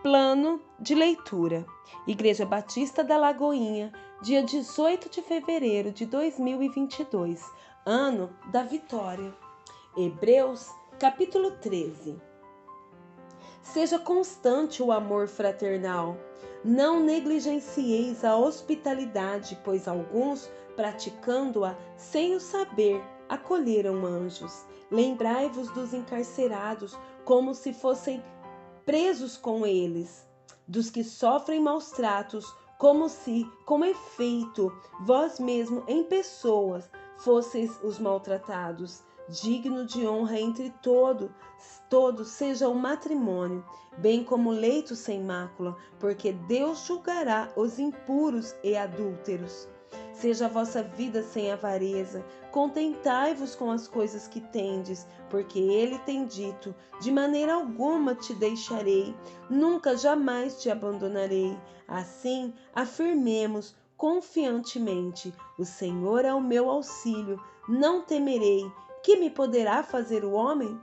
Plano de leitura. Igreja Batista da Lagoinha, dia 18 de fevereiro de 2022, ano da vitória. Hebreus, capítulo 13. Seja constante o amor fraternal. Não negligencieis a hospitalidade, pois alguns, praticando-a sem o saber, acolheram anjos. Lembrai-vos dos encarcerados, como se fossem presos com eles, dos que sofrem maus tratos, como se, com efeito, vós mesmo em pessoas fosseis os maltratados. Digno de honra entre todos seja o matrimônio, bem como leito sem mácula, porque Deus julgará os impuros e adúlteros. Seja a vossa vida sem avareza, contentai-vos com as coisas que tendes, porque ele tem dito: de maneira alguma te deixarei, nunca jamais te abandonarei. Assim, afirmemos confiantemente: o Senhor é o meu auxílio, não temerei. Que me poderá fazer o homem?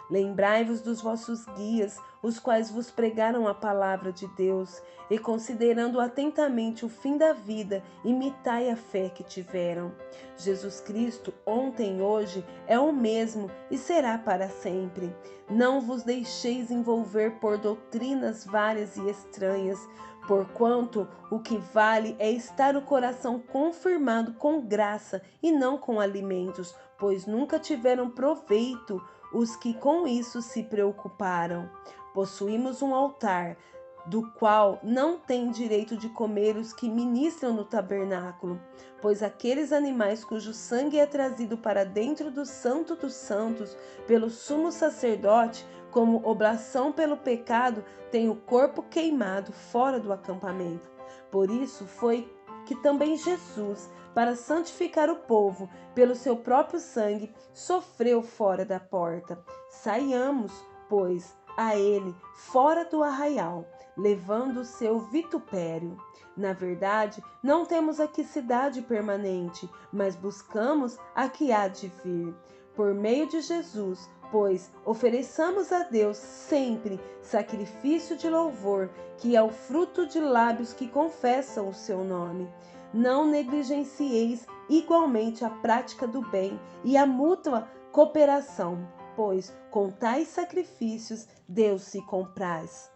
Lembrai-vos dos vossos guias, os quais vos pregaram a palavra de Deus, e considerando atentamente o fim da vida, imitai a fé que tiveram. Jesus Cristo, ontem e hoje, é o mesmo e será para sempre. Não vos deixeis envolver por doutrinas várias e estranhas, porquanto o que vale é estar o coração confirmado com graça e não com alimentos, pois nunca tiveram proveito os que com isso se preocuparam. Possuímos um altar, do qual não têm direito de comer os que ministram no tabernáculo, pois aqueles animais cujo sangue é trazido para dentro do Santo dos Santos pelo sumo sacerdote, como oblação pelo pecado, têm o corpo queimado fora do acampamento. Por isso foi que também Jesus, para santificar o povo, pelo seu próprio sangue, sofreu fora da porta. Saiamos, pois, a ele fora do arraial, levando o seu vitupério. Na verdade, não temos aqui cidade permanente, mas buscamos a que há de vir. Por meio de Jesus, pois, ofereçamos a Deus sempre sacrifício de louvor, que é o fruto de lábios que confessam o seu nome. Não negligencieis igualmente a prática do bem e a mútua cooperação, pois com tais sacrifícios Deus se compraz.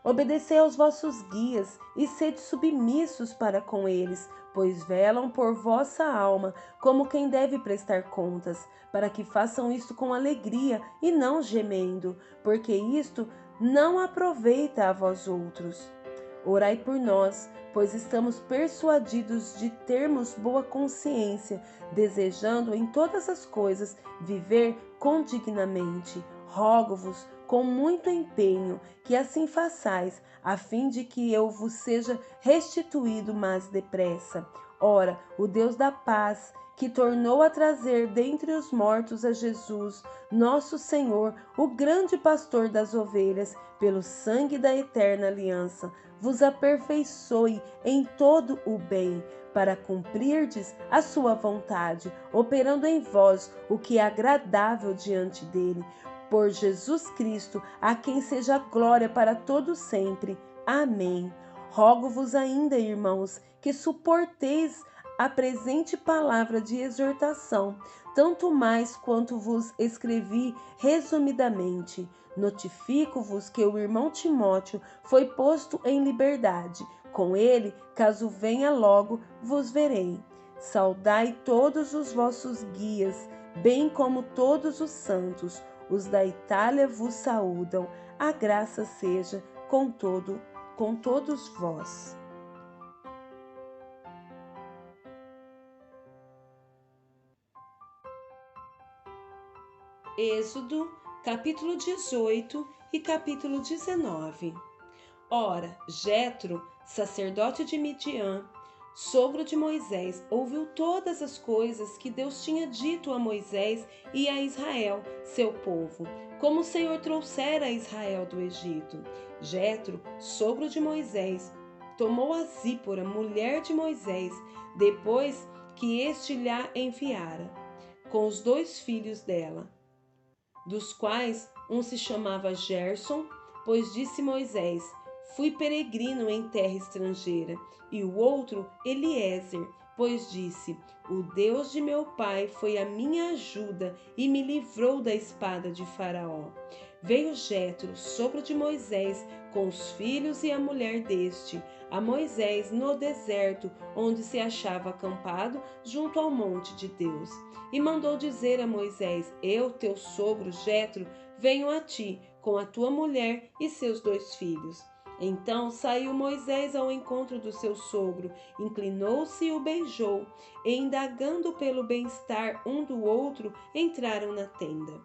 Obedecei aos vossos guias e sede submissos para com eles, pois velam por vossa alma, como quem deve prestar contas, para que façam isto com alegria e não gemendo, porque isto não aproveita a vós outros. Orai por nós, pois estamos persuadidos de termos boa consciência, desejando em todas as coisas viver condignamente. Rogo-vos com muito empenho que assim façais, a fim de que eu vos seja restituído mais depressa. Ora, o Deus da paz, que tornou a trazer dentre os mortos a Jesus, nosso Senhor, o grande pastor das ovelhas, pelo sangue da eterna aliança, vos aperfeiçoe em todo o bem, para cumprirdes a sua vontade, operando em vós o que é agradável diante dele. Por Jesus Cristo, a quem seja glória para todo sempre. Amém. Rogo-vos ainda, irmãos, que suporteis a presente palavra de exortação, tanto mais quanto vos escrevi resumidamente. Notifico-vos que o irmão Timóteo foi posto em liberdade. Com ele, caso venha logo, vos verei. Saudai todos os vossos guias, bem como todos os santos. Os da Itália vos saúdam. A graça seja com todos vós. Êxodo, capítulo 18 e capítulo 19. Ora, Jetro, sacerdote de Midian, sogro de Moisés, ouviu todas as coisas que Deus tinha dito a Moisés e a Israel, seu povo, como o Senhor trouxera a Israel do Egito. Jetro, sogro de Moisés, tomou a Zípora, mulher de Moisés, depois que este lhe enviara, com os 2 filhos dela, dos quais um se chamava Gerson, pois disse Moisés: fui peregrino em terra estrangeira. E o outro, Eliezer, pois disse: o Deus de meu pai foi a minha ajuda e me livrou da espada de Faraó. Veio Jetro, sogro de Moisés, com os filhos e a mulher deste, a Moisés no deserto, onde se achava acampado junto ao monte de Deus. E mandou dizer a Moisés: eu, teu sogro Jetro, venho a ti, com a tua mulher e seus 2 filhos. Então saiu Moisés ao encontro do seu sogro, inclinou-se e o beijou, e indagando pelo bem-estar um do outro, entraram na tenda.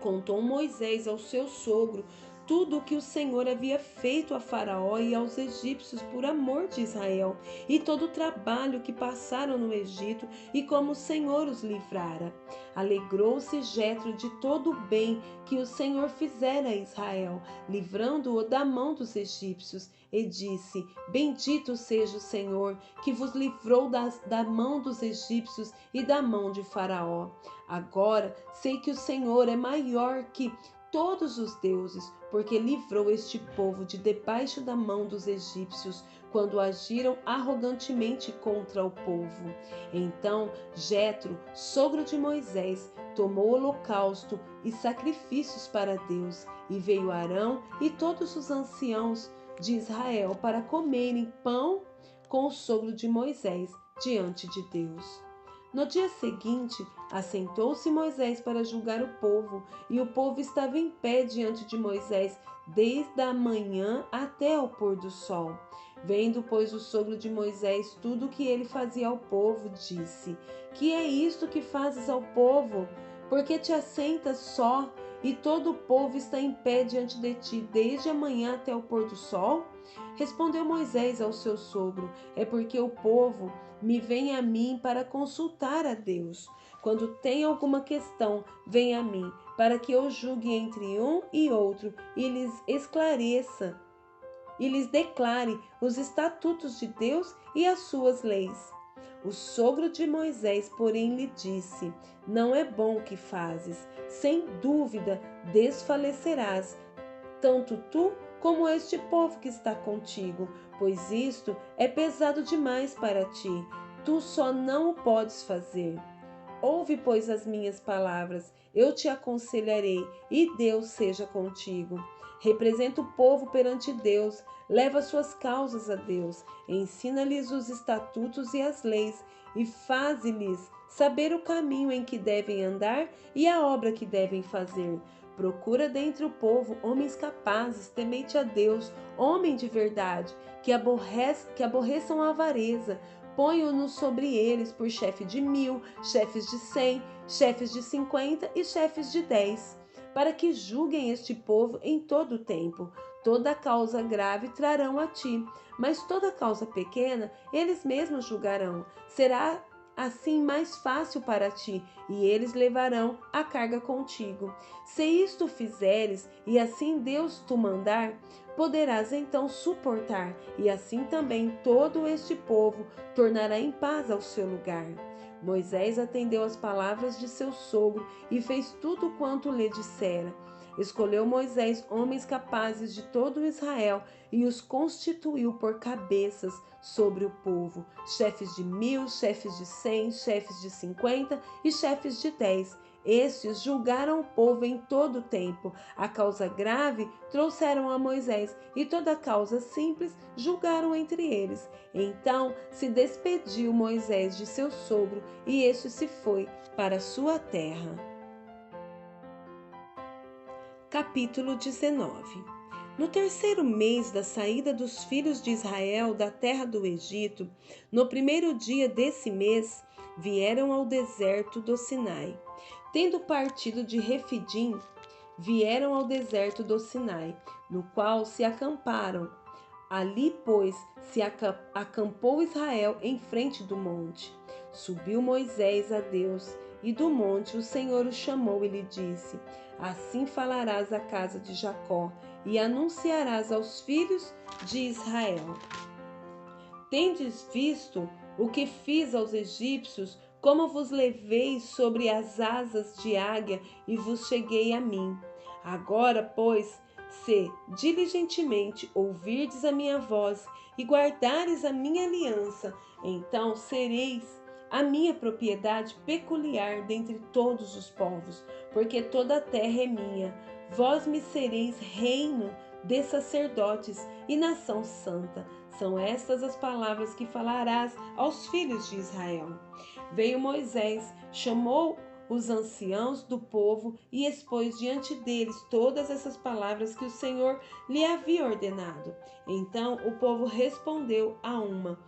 Contou Moisés ao seu sogro tudo o que o Senhor havia feito a Faraó e aos egípcios por amor de Israel, e todo o trabalho que passaram no Egito, e como o Senhor os livrara. Alegrou-se Jetro de todo o bem que o Senhor fizera a Israel, livrando-o da mão dos egípcios, e disse: bendito seja o Senhor, que vos livrou da mão dos egípcios e da mão de Faraó. Agora sei que o Senhor é maior que todos os deuses, porque livrou este povo de debaixo da mão dos egípcios, quando agiram arrogantemente contra o povo. Então Jetro, sogro de Moisés, tomou holocausto e sacrifícios para Deus, e veio Arão e todos os anciãos de Israel para comerem pão com o sogro de Moisés diante de Deus. No dia seguinte, assentou-se Moisés para julgar o povo, e o povo estava em pé diante de Moisés desde a manhã até ao pôr do sol. Vendo, pois, o sogro de Moisés tudo o que ele fazia ao povo, disse: que é isto que fazes ao povo? Porque te assentas só, e todo o povo está em pé diante de ti desde a manhã até o pôr do sol? Respondeu Moisés ao seu sogro: é porque o povo me vem a mim para consultar a Deus. Quando tem alguma questão, vem a mim, para que eu julgue entre um e outro e lhes esclareça e lhes declare os estatutos de Deus e as suas leis. O sogro de Moisés, porém, lhe disse: não é bom o que fazes, sem dúvida desfalecerás, tanto tu como este povo que está contigo, pois isto é pesado demais para ti, tu só não o podes fazer. Ouve, pois, as minhas palavras, eu te aconselharei, e Deus seja contigo. Representa o povo perante Deus, leva suas causas a Deus, ensina-lhes os estatutos e as leis, e faze-lhes saber o caminho em que devem andar e a obra que devem fazer. Procura dentre o povo homens capazes, temente a Deus, homem de verdade, que aborreçam a avareza. Ponham-nos sobre eles por chefe de 1000, chefes de 100, chefes de 50 e chefes de 10, para que julguem este povo em todo o tempo. Toda causa grave trarão a ti, mas toda causa pequena eles mesmos julgarão. Será assim mais fácil para ti, e eles levarão a carga contigo. Se isto fizeres, e assim Deus tu mandar, poderás então suportar, e assim também todo este povo tornará em paz ao seu lugar. Moisés atendeu às palavras de seu sogro e fez tudo quanto lhe dissera. Escolheu Moisés homens capazes de todo Israel e os constituiu por cabeças sobre o povo, chefes de 1000, chefes de 100, chefes de 50 e chefes de 10. Estes julgaram o povo em todo o tempo. A causa grave trouxeram a Moisés, e toda a causa simples julgaram entre eles. Então se despediu Moisés de seu sogro, e este se foi para sua terra. Capítulo 19. No terceiro mês da saída dos filhos de Israel da terra do Egito, no primeiro dia desse mês, vieram ao deserto do Sinai. Tendo partido de Refidim, vieram ao deserto do Sinai, no qual se acamparam. Ali, pois, se acampou Israel em frente do monte. Subiu Moisés a Deus, e do monte o Senhor o chamou e lhe disse: assim falarás à casa de Jacó, e anunciarás aos filhos de Israel: tendes visto o que fiz aos egípcios, como vos levei sobre as asas de águia e vos cheguei a mim. Agora, pois, Se diligentemente ouvirdes a minha voz e guardares a minha aliança, então sereis a minha propriedade peculiar dentre todos os povos, porque toda a terra é minha. Vós me sereis reino de sacerdotes e nação santa. São estas as palavras que falarás aos filhos de Israel. Veio Moisés, chamou os anciãos do povo e expôs diante deles todas essas palavras que o Senhor lhe havia ordenado. Então o povo respondeu a uma: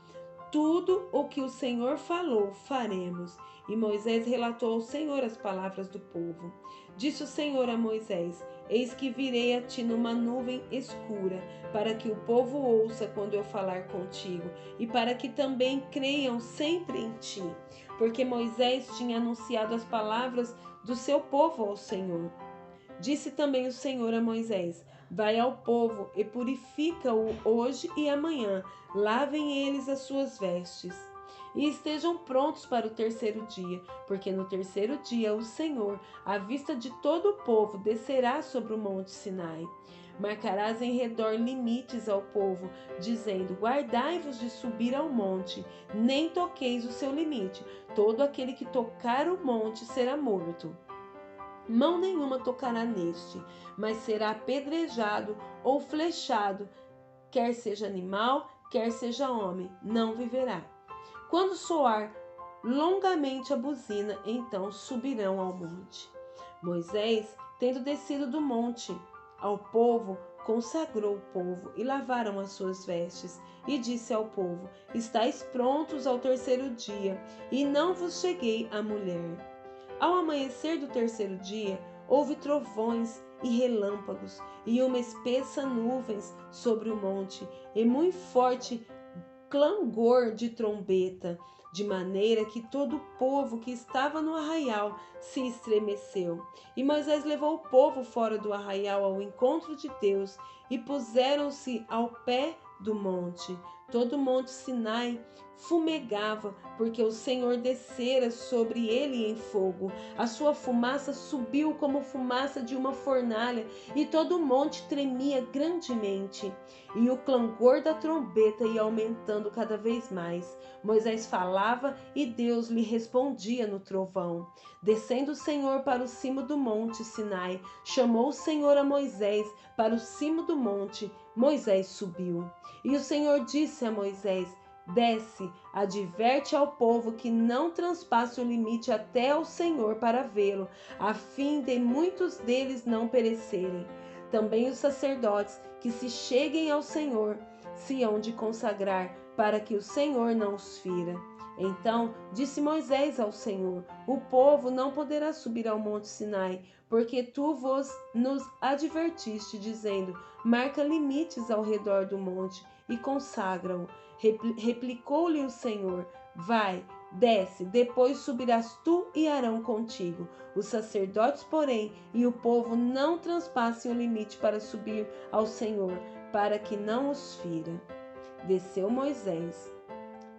tudo o que o Senhor falou, faremos. E Moisés relatou ao Senhor as palavras do povo. Disse o Senhor a Moisés: eis que virei a ti numa nuvem escura, para que o povo ouça quando eu falar contigo, e para que também creiam sempre em ti. Porque Moisés tinha anunciado as palavras do seu povo ao Senhor. Disse também o Senhor a Moisés: vai ao povo e purifica-o hoje e amanhã. Lavem eles as suas vestes e estejam prontos para o terceiro dia, porque no terceiro dia o Senhor, à vista de todo o povo, descerá sobre o monte Sinai. Marcarás em redor limites ao povo, dizendo: guardai-vos de subir ao monte, nem toqueis o seu limite. Todo aquele que tocar o monte será morto. Mão nenhuma tocará neste, mas será apedrejado ou flechado, quer seja animal, quer seja homem, não viverá. Quando soar longamente a buzina, então subirão ao monte. Moisés, tendo descido do monte ao povo, consagrou o povo e lavaram as suas vestes, e disse ao povo: estáis prontos ao terceiro dia, e não vos cheguei a mulher. Ao amanhecer do terceiro dia, houve trovões e relâmpagos, e uma espessa nuvens sobre o monte, e muito forte clangor de trombeta, de maneira que todo o povo que estava no arraial se estremeceu. E Moisés levou o povo fora do arraial ao encontro de Deus, e puseram-se ao pé do monte. Todo o monte Sinai fumegava, porque o Senhor descera sobre ele em fogo. A sua fumaça subiu como fumaça de uma fornalha, e todo o monte tremia grandemente. E o clangor da trombeta ia aumentando cada vez mais. Moisés falava e Deus lhe respondia no trovão. Descendo o Senhor para o cimo do monte Sinai, chamou o Senhor a Moisés para o cimo do monte. Moisés subiu. E o Senhor disse a Moisés: desce, adverte ao povo que não transpasse o limite até ao Senhor para vê-lo, a fim de muitos deles não perecerem. Também os sacerdotes que se cheguem ao Senhor se hão de consagrar, para que o Senhor não os fira. Então disse Moisés ao Senhor: o povo não poderá subir ao monte Sinai, porque tu nos advertiste, dizendo: marca limites ao redor do monte e consagra-o. Replicou-lhe o Senhor: vai, desce, depois subirás tu e Arão contigo. Os sacerdotes, porém, e o povo não transpassem o limite para subir ao Senhor, para que não os fira.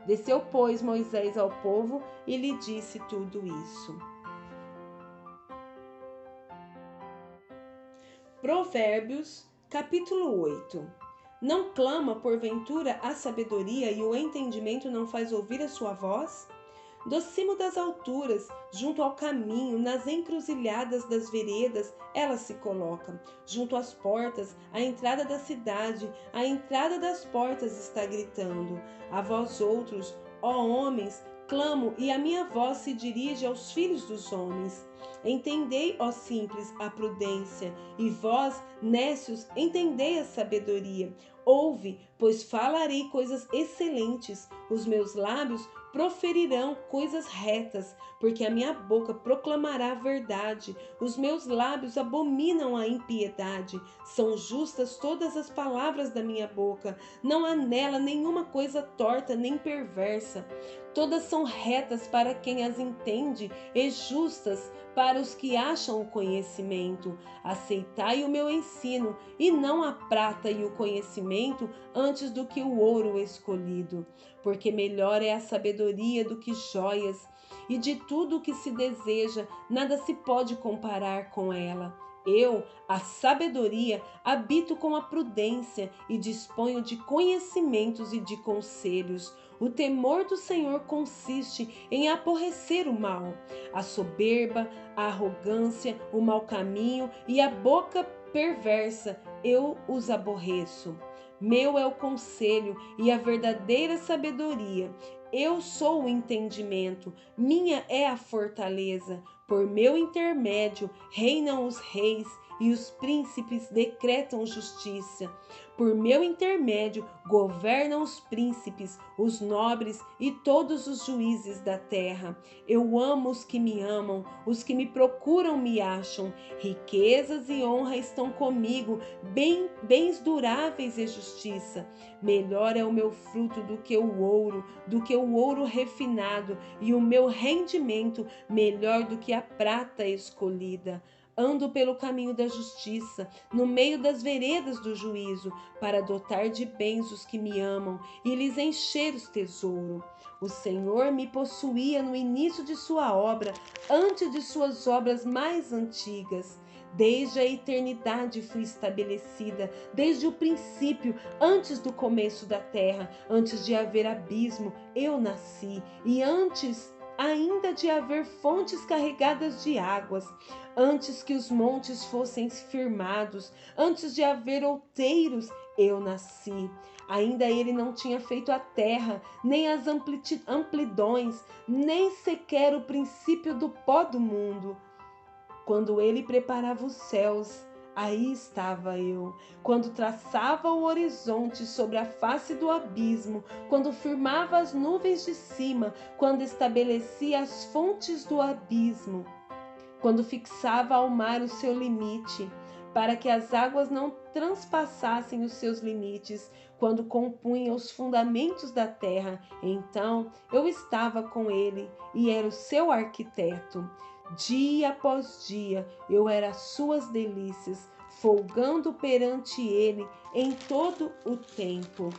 Desceu, pois, Moisés ao povo e lhe disse tudo isso. Provérbios, capítulo 8. Não clama, porventura, a sabedoria, e o entendimento não faz ouvir a sua voz? Do cimo das alturas, junto ao caminho, nas encruzilhadas das veredas, ela se coloca. Junto às portas, à entrada da cidade, à entrada das portas está gritando: a vós outros, ó homens, clamo, e a minha voz se dirige aos filhos dos homens. Entendei, ó simples, a prudência, e vós, nécios, entendei a sabedoria. Ouve, pois falarei coisas excelentes, os meus lábios proferirão coisas retas, porque a minha boca proclamará a verdade, os meus lábios abominam a impiedade. São justas todas as palavras da minha boca, não há nela nenhuma coisa torta nem perversa. Todas são retas para quem as entende e justas para os que acham o conhecimento. Aceitai o meu ensino, e não a prata e o conhecimento antes do que o ouro escolhido, porque melhor é a sabedoria do que joias, e de tudo o que se deseja, nada se pode comparar com ela. Eu, a sabedoria, habito com a prudência e disponho de conhecimentos e de conselhos. O temor do Senhor consiste em aborrecer o mal, a soberba, a arrogância, o mau caminho e a boca perversa. Eu os aborreço. Meu é o conselho e a verdadeira sabedoria. Eu sou o entendimento, minha é a fortaleza. Por meu intermédio reinam os reis e os príncipes decretam justiça. Por meu intermédio governam os príncipes, os nobres e todos os juízes da terra. Eu amo os que me amam, os que me procuram me acham. Riquezas e honra estão comigo, bens duráveis e justiça. Melhor é o meu fruto do que o ouro refinado, e o meu rendimento melhor do que a prata escolhida. Ando pelo caminho da justiça, no meio das veredas do juízo, para dotar de bens os que me amam e lhes encher os tesouros. O Senhor me possuía no início de sua obra, antes de suas obras mais antigas. Desde a eternidade fui estabelecida, desde o princípio, antes do começo da terra, antes de haver abismo, eu nasci, e antes ainda de haver fontes carregadas de águas, antes que os montes fossem firmados, antes de haver outeiros, eu nasci. Ainda ele não tinha feito a terra, nem as amplidões, nem sequer o princípio do pó do mundo. Quando ele preparava os céus, aí estava eu. Quando traçava o horizonte sobre a face do abismo, quando firmava as nuvens de cima, quando estabelecia as fontes do abismo, quando fixava ao mar o seu limite, para que as águas não transpassassem os seus limites, quando compunha os fundamentos da terra, então eu estava com ele e era o seu arquiteto. Dia após dia eu era suas delícias, folgando perante ele em todo o tempo,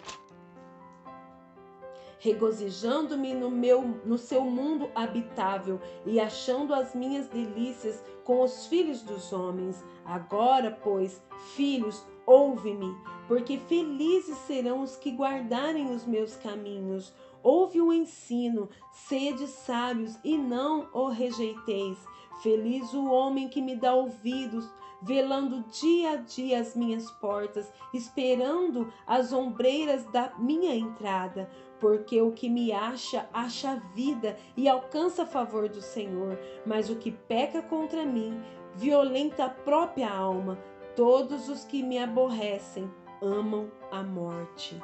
regozijando-me no seu mundo habitável e achando as minhas delícias com os filhos dos homens. Agora, pois, filhos, ouve-me, porque felizes serão os que guardarem os meus caminhos. Ouve o ensino, sede sábios e não o rejeiteis. Feliz o homem que me dá ouvidos, velando dia a dia as minhas portas, esperando as ombreiras da minha entrada. Porque o que me acha a vida e alcança a favor do Senhor, mas o que peca contra mim violenta a própria alma. Todos os que me aborrecem amam a morte.